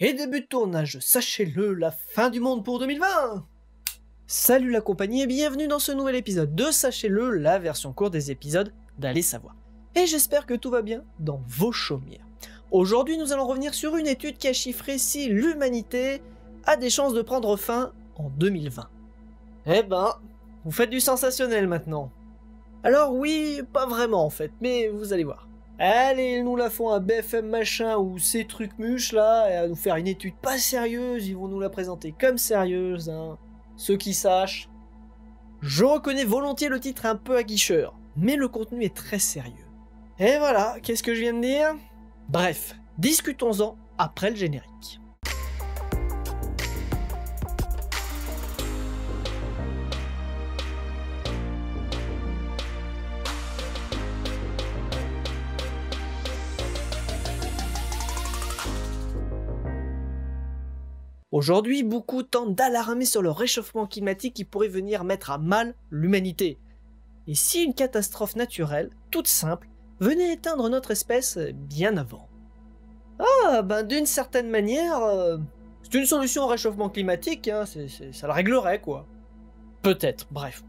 Et début de tournage, sachez-le, la fin du monde pour 2020. Salut la compagnie et bienvenue dans ce nouvel épisode de Sachez-le, la version courte des épisodes d'Allez savoir. Et j'espère que tout va bien dans vos chaumières. Aujourd'hui, nous allons revenir sur une étude qui a chiffré si l'humanité a des chances de prendre fin en 2020. Eh ben, vous faites du sensationnel maintenant. Alors oui, pas vraiment en fait, mais vous allez voir. Allez, ils nous la font à BFM machin ou ces trucs mûches là, et à nous faire une étude pas sérieuse, ils vont nous la présenter comme sérieuse, hein. Ceux qui sachent. Je reconnais volontiers le titre un peu aguicheur, mais le contenu est très sérieux. Et voilà, qu'est-ce que je viens de dire? Bref, discutons-en après le générique. Aujourd'hui, beaucoup tentent d'alarmer sur le réchauffement climatique qui pourrait venir mettre à mal l'humanité. Et si une catastrophe naturelle, toute simple, venait éteindre notre espèce bien avant? Ah, ben d'une certaine manière, c'est une solution au réchauffement climatique, hein, ça le réglerait quoi. Peut-être, bref.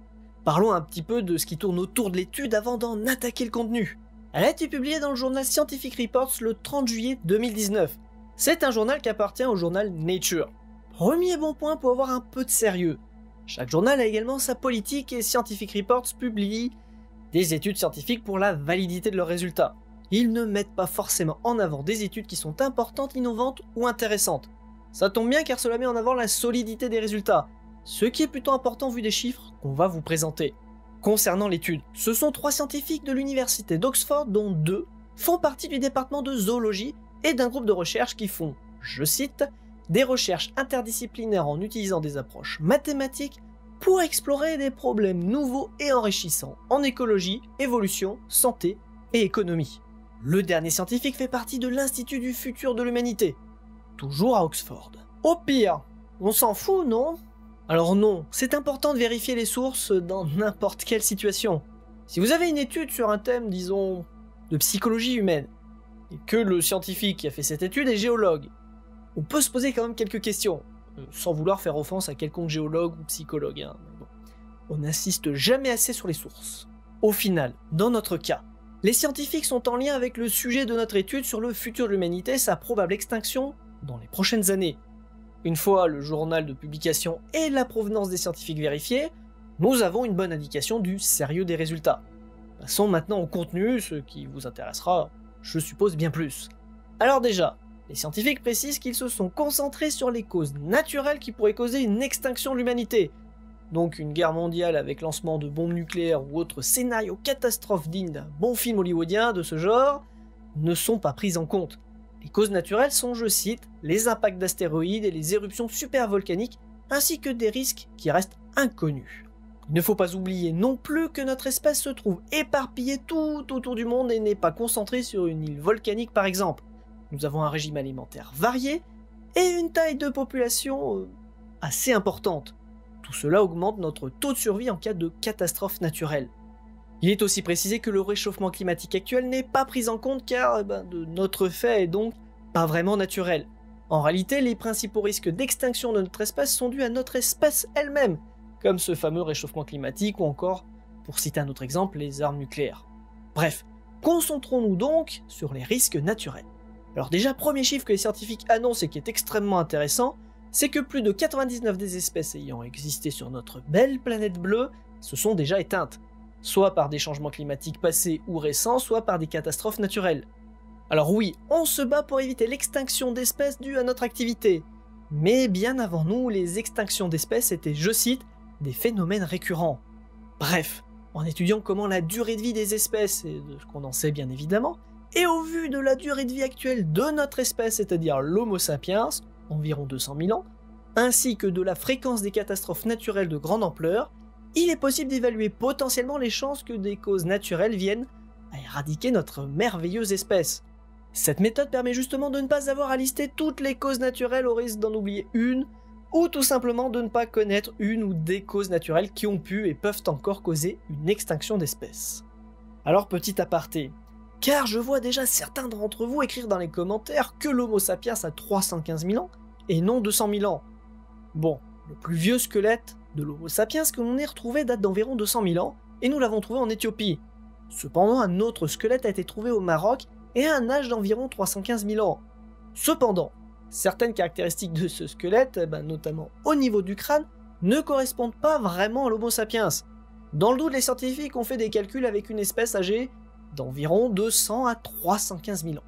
Parlons un petit peu de ce qui tourne autour de l'étude avant d'en attaquer le contenu. Elle a été publiée dans le journal Scientific Reports le 30 juillet 2019. C'est un journal qui appartient au journal Nature. Premier bon point pour avoir un peu de sérieux. Chaque journal a également sa politique et Scientific Reports publie des études scientifiques pour la validité de leurs résultats. Ils ne mettent pas forcément en avant des études qui sont importantes, innovantes ou intéressantes. Ça tombe bien car cela met en avant la solidité des résultats, ce qui est plutôt important vu des chiffres qu'on va vous présenter. Concernant l'étude, ce sont 3 scientifiques de l'université d'Oxford dont 2 font partie du département de zoologie et d'un groupe de recherche qui font, je cite, des recherches interdisciplinaires en utilisant des approches mathématiques pour explorer des problèmes nouveaux et enrichissants en écologie, évolution, santé et économie. Le dernier scientifique fait partie de l'Institut du futur de l'humanité, toujours à Oxford. Au pire, on s'en fout, non? Alors non, c'est important de vérifier les sources dans n'importe quelle situation. Si vous avez une étude sur un thème, disons, de psychologie humaine, et que le scientifique qui a fait cette étude est géologue, on peut se poser quand même quelques questions, sans vouloir faire offense à quelconque géologue ou psychologue, hein, mais bon. On n'insiste jamais assez sur les sources. Au final, dans notre cas, les scientifiques sont en lien avec le sujet de notre étude sur le futur de l'humanité et sa probable extinction dans les prochaines années. Une fois le journal de publication et la provenance des scientifiques vérifiés, nous avons une bonne indication du sérieux des résultats. Passons maintenant au contenu, ce qui vous intéressera, je suppose, bien plus. Alors déjà, les scientifiques précisent qu'ils se sont concentrés sur les causes naturelles qui pourraient causer une extinction de l'humanité. Donc une guerre mondiale avec lancement de bombes nucléaires ou autre scénario catastrophe digne d'un bon film hollywoodien de ce genre ne sont pas prises en compte. Les causes naturelles sont, je cite, les impacts d'astéroïdes et les éruptions supervolcaniques, ainsi que des risques qui restent inconnus. Il ne faut pas oublier non plus que notre espèce se trouve éparpillée tout autour du monde et n'est pas concentrée sur une île volcanique par exemple. Nous avons un régime alimentaire varié et une taille de population assez importante. Tout cela augmente notre taux de survie en cas de catastrophe naturelle. Il est aussi précisé que le réchauffement climatique actuel n'est pas pris en compte car de notre fait est donc pas vraiment naturel. En réalité, les principaux risques d'extinction de notre espèce sont dus à notre espèce elle-même, comme ce fameux réchauffement climatique ou encore, pour citer un autre exemple, les armes nucléaires. Bref, concentrons-nous donc sur les risques naturels. Alors déjà, premier chiffre que les scientifiques annoncent et qui est extrêmement intéressant, c'est que plus de 99 des espèces ayant existé sur notre belle planète bleue se sont déjà éteintes, soit par des changements climatiques passés ou récents, soit par des catastrophes naturelles. Alors oui, on se bat pour éviter l'extinction d'espèces due à notre activité, mais bien avant nous, les extinctions d'espèces étaient, je cite, des phénomènes récurrents. Bref, en étudiant comment la durée de vie des espèces, et de ce qu'on en sait bien évidemment, et au vu de la durée de vie actuelle de notre espèce, c'est-à-dire l'Homo sapiens, environ 200 000 ans, ainsi que de la fréquence des catastrophes naturelles de grande ampleur, il est possible d'évaluer potentiellement les chances que des causes naturelles viennent à éradiquer notre merveilleuse espèce. Cette méthode permet justement de ne pas avoir à lister toutes les causes naturelles au risque d'en oublier une, ou tout simplement de ne pas connaître une ou des causes naturelles qui ont pu et peuvent encore causer une extinction d'espèces. Alors petit aparté, Car je vois déjà certains d'entre vous écrire dans les commentaires que l'Homo sapiens a 315 000 ans et non 200 000 ans. Bon, le plus vieux squelette de l'Homo sapiens que l'on ait retrouvé date d'environ 200 000 ans et nous l'avons trouvé en Éthiopie. Cependant, un autre squelette a été trouvé au Maroc et a un âge d'environ 315 000 ans. Cependant, certaines caractéristiques de ce squelette, notamment au niveau du crâne, ne correspondent pas vraiment à l'Homo sapiens. Dans le doute, les scientifiques ont fait des calculs avec une espèce âgée d'environ 200 à 315 000 ans.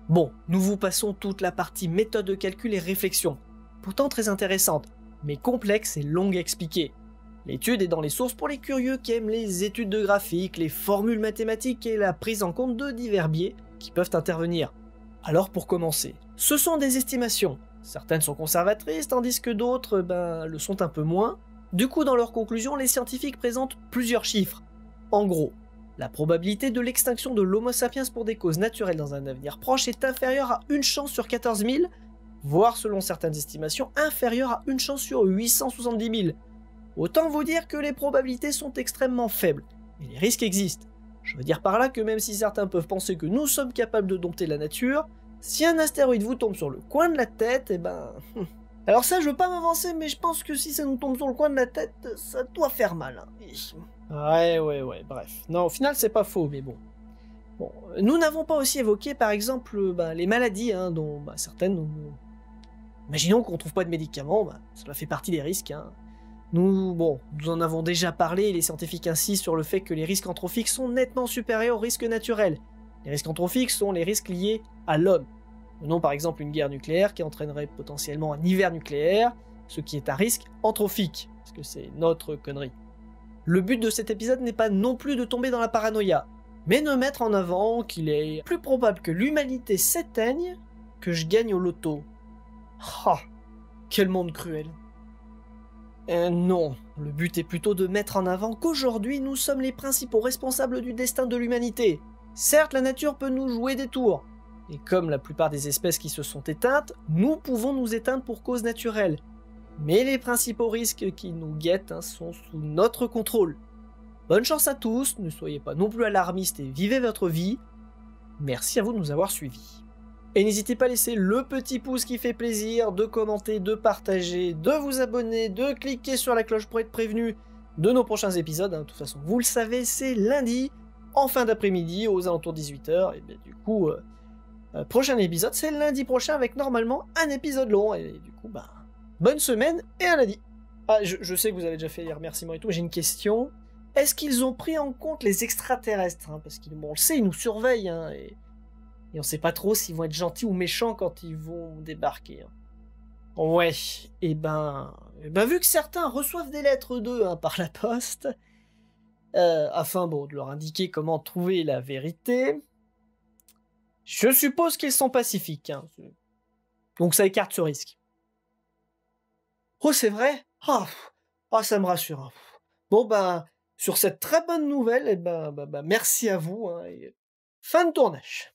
Bon, nous vous passons toute la partie méthode de calcul et réflexion, pourtant très intéressante, mais complexe et longue à expliquer. L'étude est dans les sources pour les curieux qui aiment les études de graphiques, les formules mathématiques et la prise en compte de divers biais qui peuvent intervenir. Alors pour commencer, ce sont des estimations. Certaines sont conservatrices, tandis que d'autres le sont un peu moins. Du coup, dans leurs conclusions, les scientifiques présentent plusieurs chiffres. En gros, la probabilité de l'extinction de l'Homo sapiens pour des causes naturelles dans un avenir proche est inférieure à 1 chance sur 14 000, voire selon certaines estimations, inférieure à 1 chance sur 870 000. Autant vous dire que les probabilités sont extrêmement faibles, mais les risques existent. Je veux dire par là que même si certains peuvent penser que nous sommes capables de dompter la nature, si un astéroïde vous tombe sur le coin de la tête, Alors ça, je veux pas m'avancer, mais je pense que si ça nous tombe sur le coin de la tête, ça doit faire mal. Ouais, bref. Non, au final, c'est pas faux, mais bon. Nous n'avons pas aussi évoqué, par exemple, les maladies, dont certaines... Imaginons qu'on trouve pas de médicaments, cela fait partie des risques, Nous en avons déjà parlé, et les scientifiques insistent sur le fait que les risques anthropiques sont nettement supérieurs aux risques naturels. Les risques anthropiques sont les risques liés à l'homme. Prenons par exemple une guerre nucléaire qui entraînerait potentiellement un hiver nucléaire, ce qui est un risque anthropique, parce que c'est notre connerie. Le but de cet épisode n'est pas non plus de tomber dans la paranoïa, mais de mettre en avant qu'il est plus probable que l'humanité s'éteigne que je gagne au loto. Ah, quel monde cruel. Non, le but est plutôt de mettre en avant qu'aujourd'hui nous sommes les principaux responsables du destin de l'humanité. Certes, la nature peut nous jouer des tours, et comme la plupart des espèces qui se sont éteintes, nous pouvons nous éteindre pour cause naturelle. Mais les principaux risques qui nous guettent sont sous notre contrôle. Bonne chance à tous, ne soyez pas non plus alarmistes et vivez votre vie. Merci à vous de nous avoir suivis. Et n'hésitez pas à laisser le petit pouce qui fait plaisir, de commenter, de partager, de vous abonner, de cliquer sur la cloche pour être prévenu de nos prochains épisodes. De toute façon, vous le savez, c'est lundi, en fin d'après-midi, aux alentours de 18h. Et bien du coup, prochain épisode, c'est lundi prochain avec normalement un épisode long. Et du coup, bonne semaine et à lundi. Ah, je sais que vous avez déjà fait les remerciements et tout, mais j'ai une question. Est-ce qu'ils ont pris en compte les extraterrestres Parce qu'on le sait, ils nous surveillent, et on sait pas trop s'ils vont être gentils ou méchants quand ils vont débarquer. Ouais, et vu que certains reçoivent des lettres d'eux par la poste, afin de leur indiquer comment trouver la vérité, je suppose qu'ils sont pacifiques. Donc ça écarte ce risque. Oh, c'est vrai? Ça me rassure. Sur cette très bonne nouvelle, merci à vous. Et fin de tournage.